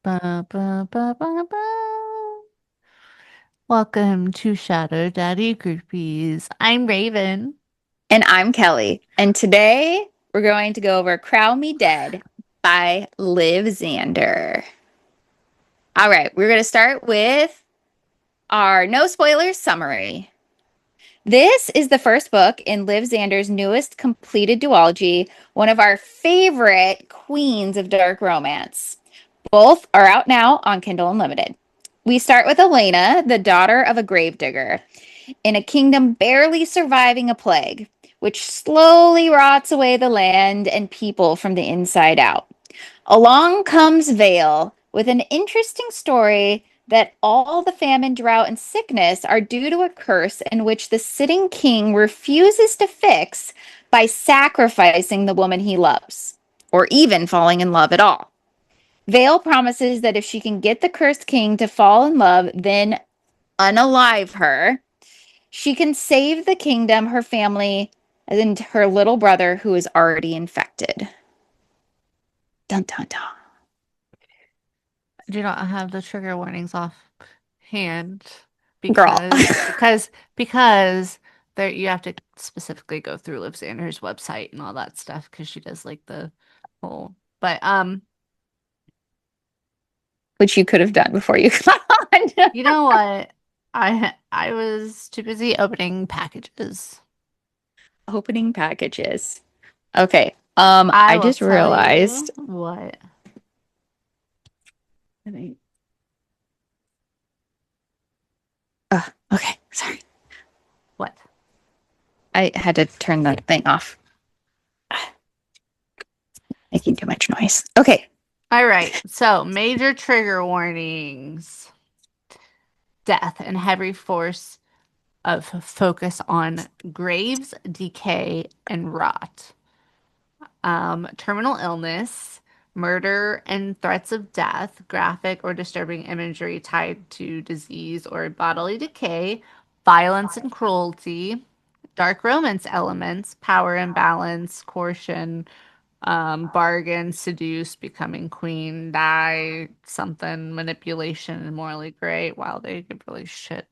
Ba, ba, ba, ba, ba. Welcome to Shadow Daddy Groupies. I'm Raven. And I'm Kelly. And today we're going to go over Crown Me Dead by Liv Zander. All right, we're going to start with our no spoilers summary. This is the first book in Liv Zander's newest completed duology, one of our favorite queens of dark romance. Both are out now on Kindle Unlimited. We start with Elena, the daughter of a gravedigger, in a kingdom barely surviving a plague, which slowly rots away the land and people from the inside out. Along comes Vale with an interesting story that all the famine, drought, and sickness are due to a curse in which the sitting king refuses to fix by sacrificing the woman he loves, or even falling in love at all. Vale promises that if she can get the cursed king to fall in love, then unalive her, she can save the kingdom, her family, and her little brother who is already infected. Dun dun dun. I do not have the trigger warnings off hand Girl. because there you have to specifically go through Liv Zander's website and all that stuff because she does like the whole. But Which you could have done before you got on. you know what? I was too busy opening packages. Opening packages. Okay. I I will just tell you realized. what. Okay, sorry. What? I had to turn the thing off. Making too much noise. Okay. All right. So, major trigger warnings. Death and heavy force of focus on graves, decay, and rot. Terminal illness, murder and threats of death, graphic or disturbing imagery tied to disease or bodily decay, violence and cruelty, dark romance elements, power imbalance, coercion, bargain, seduce, becoming queen, die, something, manipulation, and morally gray. Wow, they give really shit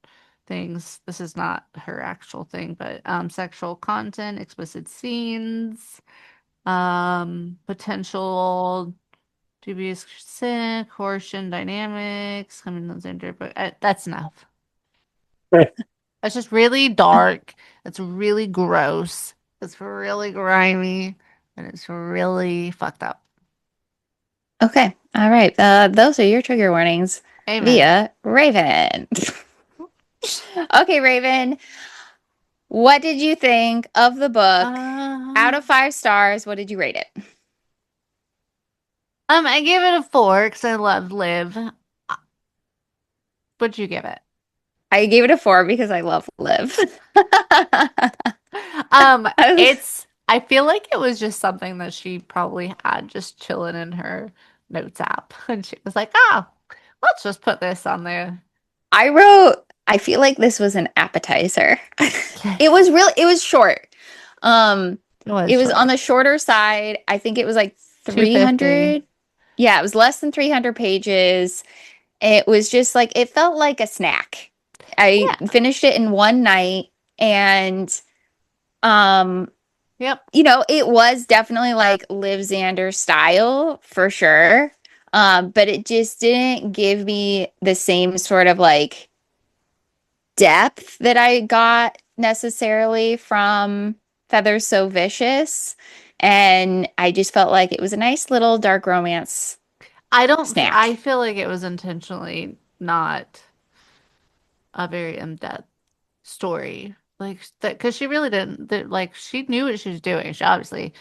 things. This is not her actual thing, but sexual content, explicit scenes, potential dubious sin, coercion dynamics, coming those under, but that's enough. It's just really dark. It's really gross. It's really grimy, and it's really fucked up. Okay. All right. Those are your trigger warnings Amen. via Raven. Okay, Raven. What did you think of the book? Out of Um, 5 stars, what did you rate it? I gave it a 4 because I love Liv. What'd you give it? I gave it a 4 because I love Liv. I feel like it was just something that she probably had just chilling in her notes app. And she was like, oh, let's just put this on there. I wrote, I feel like this was an appetizer. It was short. Um, It was it was on short. the shorter side. I think it was like 250. 300. Yeah, it was less than 300 pages. It was just like, it felt like a snack. I Yeah. finished it in one night and, um, Yep. it was definitely like Liv Zander style for sure. But it just didn't give me the same sort of like depth that I got necessarily from Feathers So Vicious. And I just felt like it was a nice little dark romance I snack. feel like it was intentionally not a very in-depth story. Like that, because she really didn't, like, she knew what she was doing. She obviously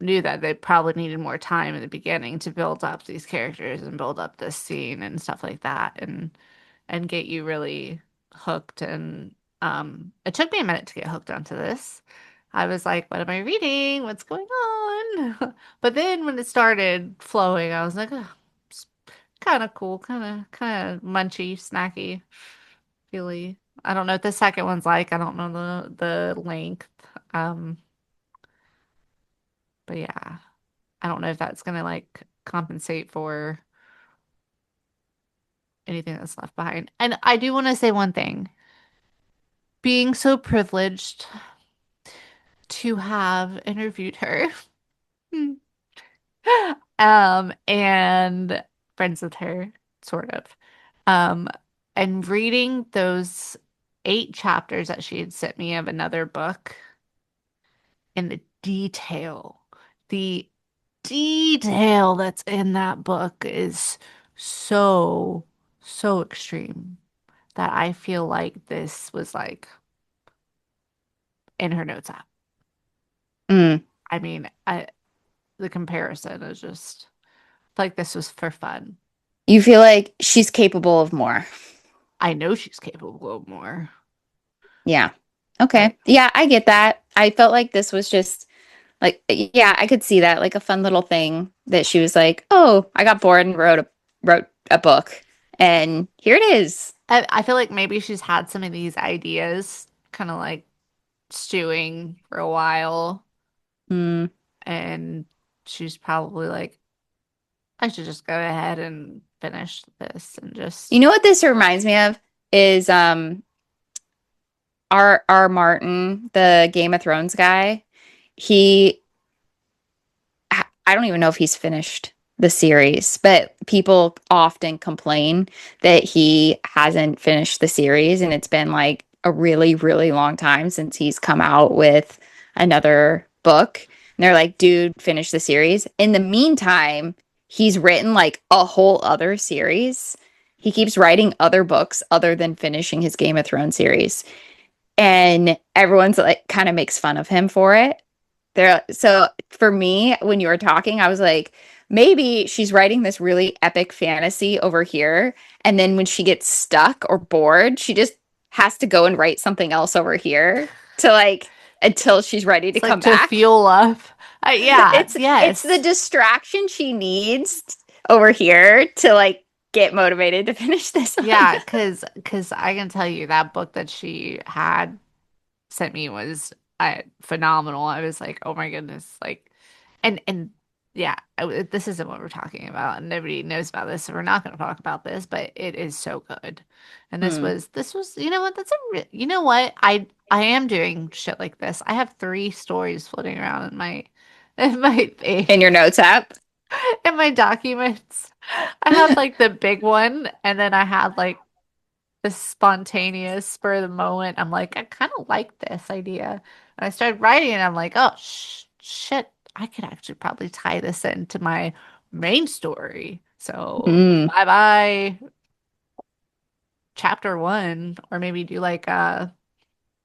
knew that they probably needed more time in the beginning to build up these characters and build up this scene and stuff like that and get you really hooked and it took me a minute to get hooked onto this. I was like, what am I reading? What's going on? But then when it started flowing, I was like, oh, it's kind of cool, kind of munchy, snacky, feely. I don't know what the second one's like. I don't know the length. Um, but yeah. I don't know if that's gonna like compensate for. anything that's left behind. And I do want to say one thing. Being so privileged to have interviewed her, and friends with her, sort of. Um, and reading those 8 chapters that she had sent me of another book and the detail that's in that book is so, so extreme that I feel like this was like in her notes app. Mm. I mean, the comparison is just like this was for fun. You feel like she's capable of more. I know she's capable of more. Yeah. I Okay. Yeah, I get that. I felt like this was just like, yeah, I could see that, like a fun little thing that she was like, "Oh, I got bored and wrote a book, and here it is." I feel like maybe she's had some of these ideas kind of like stewing for a while, Mm. and she's probably like, I should just go ahead and finish this and You just know what this reminds me of is R. Martin, the Game of Thrones guy. He I don't even know if he's finished the series, but people often complain that he hasn't finished the series, and it's been like a really, really long time since he's come out with another book. And they're like, dude, finish the series. In the meantime, he's written like a whole other series. He keeps writing other books other than finishing his Game of Thrones series. And everyone's like kind of makes fun of him for it. So for me, when you were talking, I was like, maybe she's writing this really epic fantasy over here, and then when she gets stuck or bored, she just has to go and write something else over here to like until she's ready to it's like come to back. fuel up. Yeah, It's the yes. distraction she needs over here to like get motivated to finish this one. Yeah, because I can tell you that book that she had sent me was phenomenal. I was like, oh my goodness, like, and yeah, this isn't what we're talking about, and nobody knows about this, so we're not going to talk about this. But it is so good, and Hmm. this was, you know what? You know what? I am doing shit like this. I have 3 stories floating around in my in my thing, In your notes app. in my documents. I had like the big one, and then I had like this spontaneous spur of the moment. I'm like, I kind of like this idea. And I started writing and I'm like, oh shit, I could actually probably tie this into my main story. So Mm. bye bye chapter 1, or maybe do like a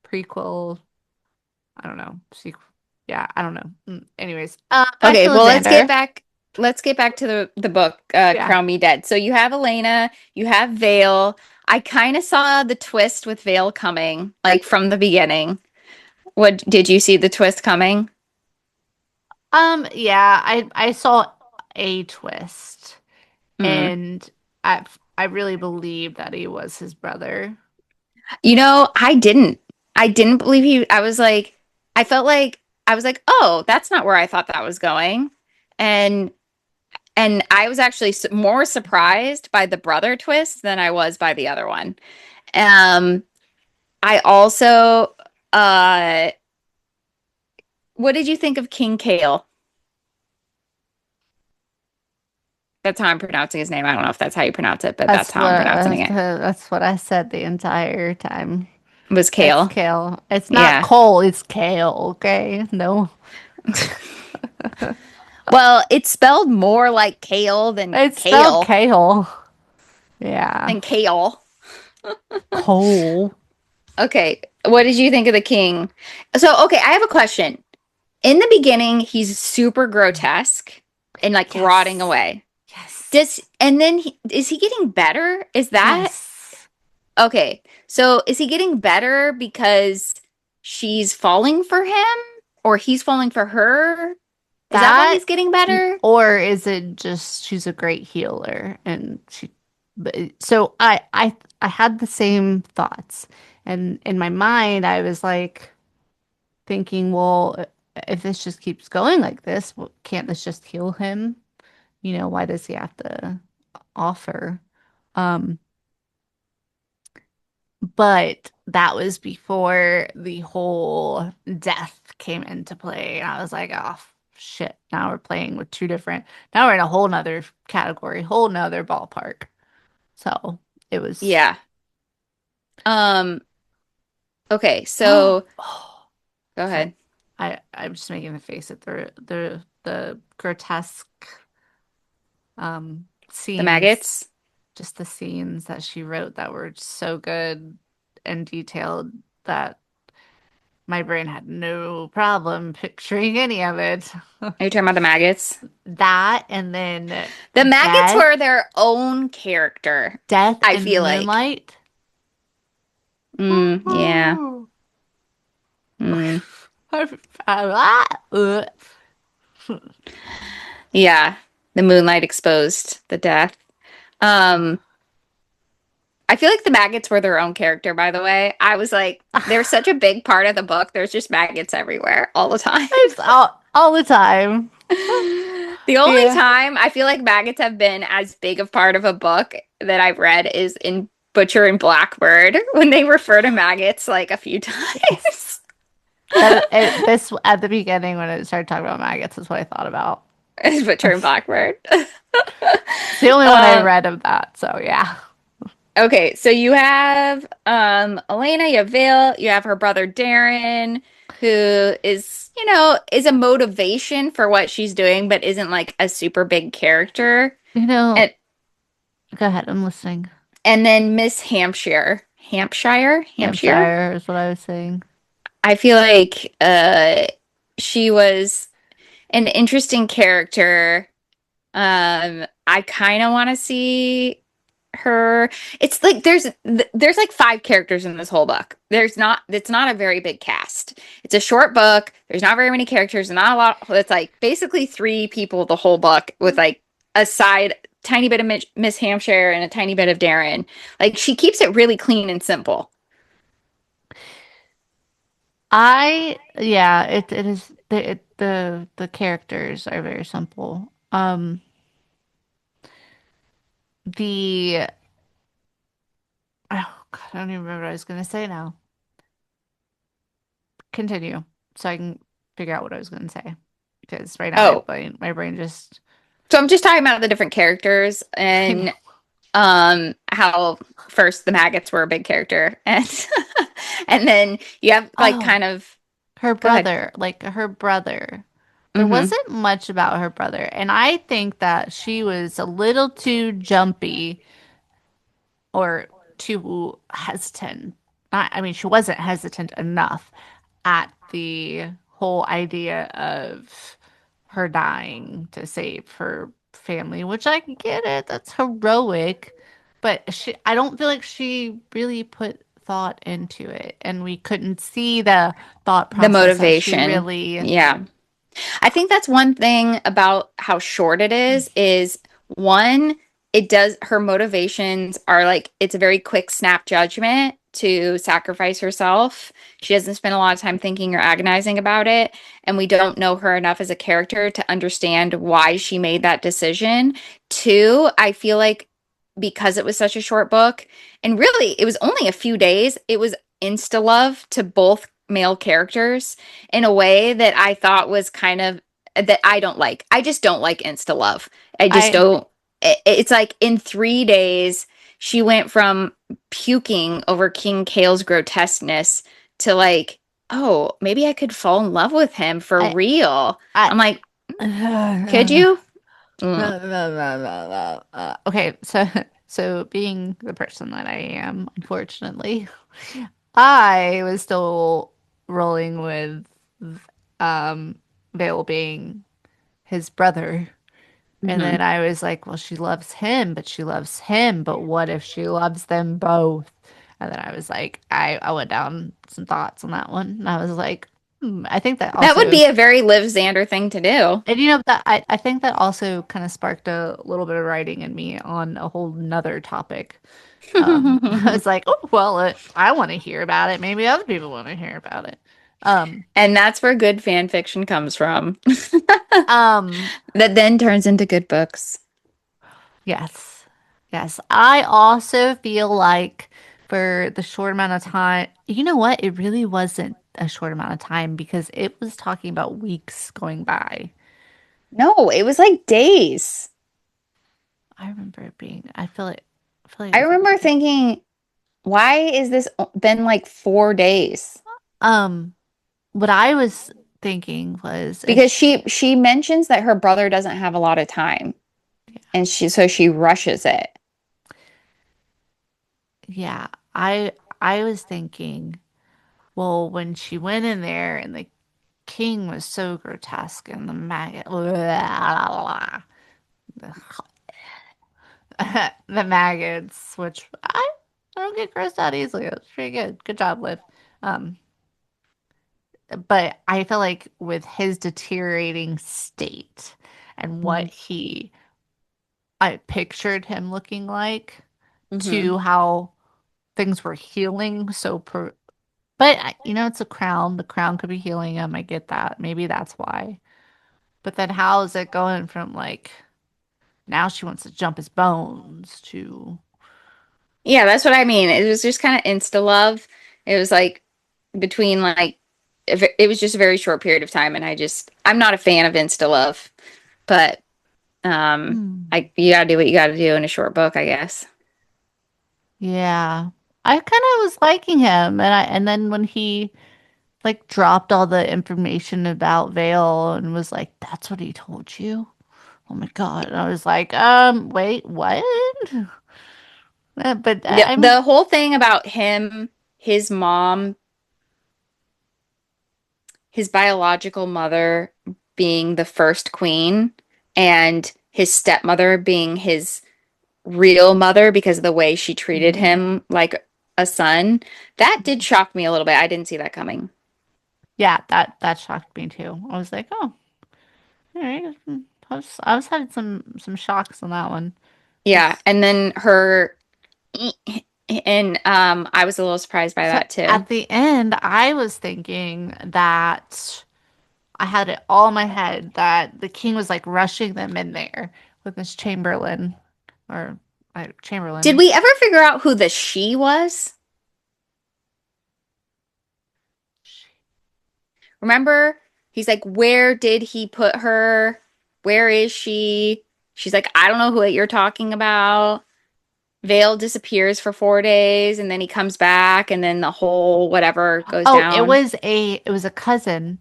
prequel. I don't know. Sequel. Yeah, I don't know. Anyways, back Okay, to well, Lysander. let's get back to the book, Yeah. Crown Me Dead. So you have Elena, you have Vale. I kind of saw the twist with Vale coming, like from the beginning. What did you see the twist coming? Yeah, I saw a twist. Hmm. And I really believe that he was his brother. You know, I didn't believe he, I was like, I felt like, I was like, oh, that's not where I thought that was going. And, and I was actually more surprised by the brother twist than I was by the other one. Um, I also, uh, what did you think of King Kale? That's how I'm pronouncing his name. I don't know if that's how you pronounce it, but that's how I'm pronouncing it. That's what I said the entire time. Was It's Kale. kale. It's not Yeah. Cole, it's kale, okay? No. Well, it's spelled more like kale It's spelled kale. Yeah. than kale. Cole. Okay. What did you think of the king? So, okay, I have a question. In the beginning, he's super grotesque and like rotting Yes. away. Yes. And then is he getting better? Is that Yes. okay? So is he getting better because she's falling for him or he's falling for her? Is that why That he's getting better? or is it just she's a great healer and she but so I had the same thoughts. And in my mind I was like thinking, well, if this just keeps going like this, can't this just heal him? You know, why does he have to offer? but that was before the whole death came into play. And I was like, oh shit, now we're playing with two different, now we're in a whole nother category, whole nother ballpark. So it was, Yeah. Um, okay, oh, so go sorry. ahead. I'm just making the face at the grotesque The scenes, maggots. just the scenes that she wrote that were so good and detailed that my brain had no problem picturing any of it. Are you talking about the maggots? That and then The maggots death, were their own character, death I and feel like. moonlight. Yeah. Mm, yeah. The moonlight exposed the death. Um, I feel like the maggots were their own character, by the way. I was like, they're such a big part of the book. There's just maggots everywhere all the time. It's all the time. The only Yeah. time I feel like maggots have been as big of part of a book that I've read is in Butcher and Blackbird when they refer to maggots like a few Yes. times. This at the beginning when it started talking about maggots is what I thought about. It's Butcher and Blackbird. It's the only one I Um, read of that, so yeah. okay, so you have Elena, you have Vale, you have her brother Darren, who is, is a motivation for what she's doing, but isn't like a super big character. You know, And go ahead, I'm listening. and then Miss Hampshire. Hampshire. Hampshire is what I was saying. I feel like she was an interesting character. I kind of want to see her. It's like there's like five characters in this whole book. It's not a very big cast. It's a short book. There's not very many characters, not a lot. It's like basically three people the whole book with like a side tiny bit of Miss Hampshire and a tiny bit of Darren. Like she keeps it really clean and simple. Yeah, it is the characters are very simple. The oh God, I don't even remember what I was gonna say now. Continue so I can figure out what I was gonna say because right now Oh, my brain just so I'm just talking about the different characters I know. and how first the maggots were a big character and and then you have like Oh, kind of her go ahead. brother, like her brother. There Mm-hmm. wasn't much about her brother, and I think that she was a little too jumpy or too hesitant. I mean, she wasn't hesitant enough at the whole idea of her dying to save her family, which I get it. That's heroic, but I don't feel like she really put thought into it, and we couldn't see the thought The process that she motivation. really. Yeah. I think that's one thing about how short it is one, it does her motivations are like it's a very quick snap judgment to sacrifice herself. She doesn't spend a lot of time thinking or agonizing about it, and we don't know her enough as a character to understand why she made that decision. Two, I feel like because it was such a short book, and really it was only a few days, it was insta love to both male characters in a way that I thought was kind of that I don't like. I just don't like insta love. I just I don't. It's like in 3 days, she went from puking over King Kale's grotesqueness to like, oh, maybe I could fall in love with him for I real. I. I'm like, could you? Mm. Okay, so being the person that I am, unfortunately, I was still rolling with um Vale being his brother. And Hmm. then I was like, well, she loves him, but she loves him, but what if she loves them both? And then I was like, I went down some thoughts on that one. And I was like, I think that That would also. be a very Liv Zander thing to do. And you know that I think that also kind of sparked a little bit of writing in me on a whole nother topic. I was like, oh well, I want to hear about it. Maybe other people want to hear about it. Um, And that's where good fan fiction comes from. um, That then turns into good books. yes, yes. I also feel like for the short amount of time. You know what? It really wasn't a short amount of time because it was talking about weeks going by. No, it was like days. I remember it being, I feel like it I was like remember a day. thinking, why is this been like 4 days? Um, what I was thinking was, Because she mentions that her brother doesn't have a lot of time, and she rushes it. yeah, I was thinking, well, when she went in there and the king was so grotesque and the maggot, the maggots, which I don't get grossed out easily. That's pretty good. Good job, Liv. Um, but I feel like with his deteriorating state and what I pictured him looking like Mm-hmm. to how things were healing but it's a crown. The crown could be healing him. I get that. Maybe that's why. But then how is it going from like now she wants to jump his bones to Yeah, that's what I mean. It was just kind of insta love. It was like between like it was just a very short period of time, and I'm not a fan of insta love, but Hmm. I you gotta do what you gotta do in a short book, I guess. Yeah. I kind of was liking him and then when he like dropped all the information about Vale and was like, "That's what he told you." Oh my God. And I was like, wait, what? But The I'm the whole thing about him, his mom, his biological mother being the first queen, and his stepmother being his real mother because of the way she treated Mhm. him like a son, that did shock me a little bit. I didn't see that coming. Yeah, that shocked me too. I was like, oh, all right. I was having some shocks on that one. Yeah, Just and then her and I was a little surprised by so that too. at the end, I was thinking that I had it all in my head that the king was like rushing them in there with Miss Chamberlain or Did Chamberlain. we ever figure out who the she was? Remember? He's like, where did he put her? Where is she? She's like, I don't know who you're talking about. Vale disappears for 4 days and then he comes back and then the whole whatever goes Oh, down. it was a cousin,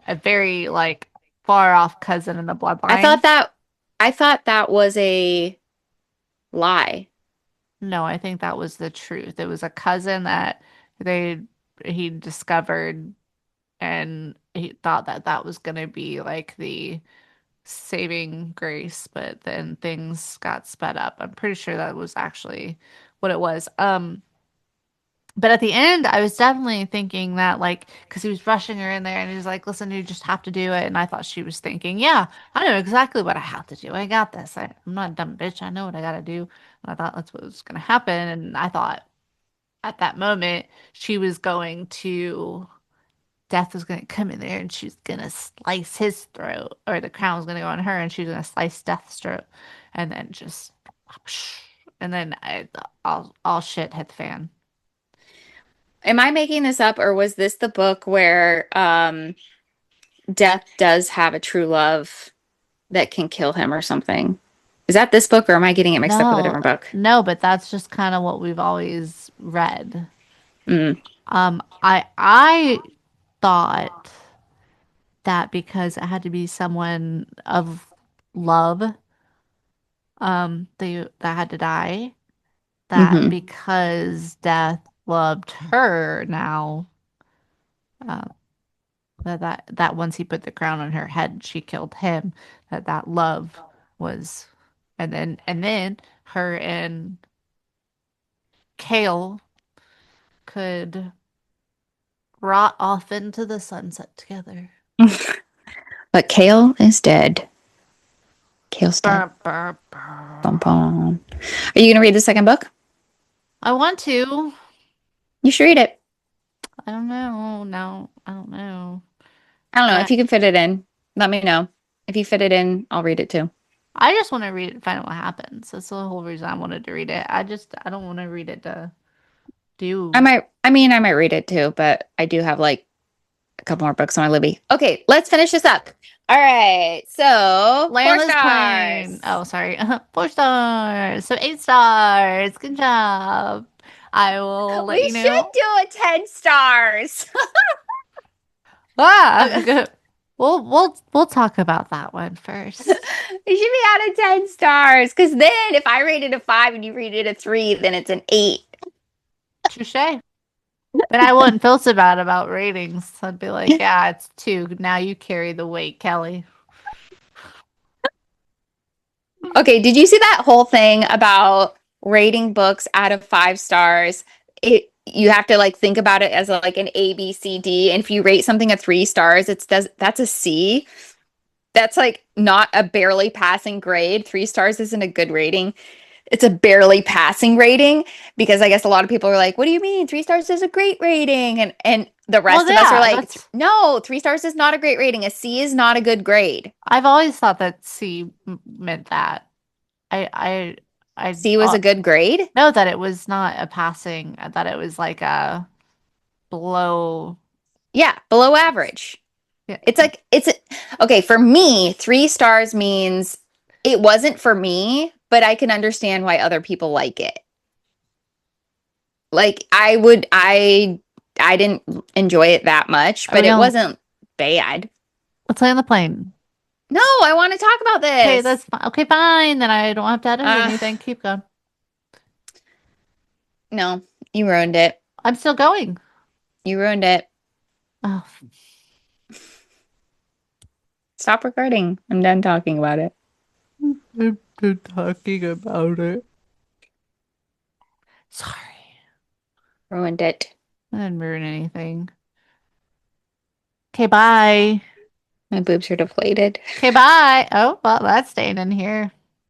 a very like far off cousin in the I bloodline. thought that I thought that was a lie. No, I think that was the truth. It was a cousin that they he discovered and he thought that that was going to be like the saving grace, but then things got sped up. I'm pretty sure that was actually what it was. But at the end, I was definitely thinking that, like, because he was rushing her in there and he was like, listen, you just have to do it. And I thought she was thinking, yeah, I know exactly what I have to do. I got this. I'm not a dumb bitch. I know what I got to do. And I thought that's what was going to happen. And I thought at that moment, she was going to, Death was going to come in there and she's going to slice his throat, or the crown was going to go on her and she was going to slice Death's throat. And then just, and then all shit hit the fan. Am I making this up or was this the book where Death does have a true love that can kill him or something? Is that this book or am I getting it mixed up with a No, different book? no, but that's just kind of what we've always read. Mm. I thought that because it had to be someone of love, that had to die, that Hmm. because Death loved her now, uh, that once he put the crown on her head, she killed him. That love was, and then her and Kale could rot off into the sunset together. But Kale is dead. Kale's dead. Burr, burr, burr. Bum, bum. Are you going to read the second book? I want to. You should read it. I don't know. No, I don't know. I don't know. I If you can fit it in, let me know. If you fit it in, I'll read it too. I just want to read it and find out what happens. That's the whole reason I wanted to read it. I don't want to read it to. Do I might read it too, but I do have like a couple more books on my Libby. Okay, let's finish this up. All right, so land four this plane. stars. Oh, sorry. 4 stars. So 8 stars. Good job. I will let We you should know. do a 10 stars. Ah, good. We'll talk about that one first. It should be out of 10 stars. Because then if I rated a 5 and you rated a 3, then it's an 8. Touche. Then I wouldn't feel so bad about ratings. I'd be like, yeah, it's 2. Now you carry the weight, Kelly. Okay, did you see that whole thing about rating books out of 5 stars? It you have to like think about it as like an A, B, C, D. And if you rate something a 3 stars, that's a C. That's like not a barely passing grade. 3 stars isn't a good rating. It's a barely passing rating because I guess a lot of people are like, "What do you mean? 3 stars is a great rating?" And the Well, rest of us are yeah, like, that's. "No, 3 stars is not a great rating. A C is not a good grade. I've always thought that meant that. I I C was a good grade." know that it was not a passing. That it was like a below. Yeah, below average. Yeah. It's like okay, for me, 3 stars means it wasn't for me, but I can understand why other people like it. Like I didn't enjoy it that much, Are but we it gonna wasn't bad. let's land the plane? No, I want to talk about Okay, this. that's fine. Okay, fine. Then I don't have to edit Uh, anything. Keep going. no, you ruined it. I'm still going. You ruined it. Oh, Stop recording. I'm done talking about it. I'm done talking about it. Sorry. Ruined it. I didn't ruin anything. Okay, bye. My boobs are deflated. Okay, bye. Oh, well, that's staying in here.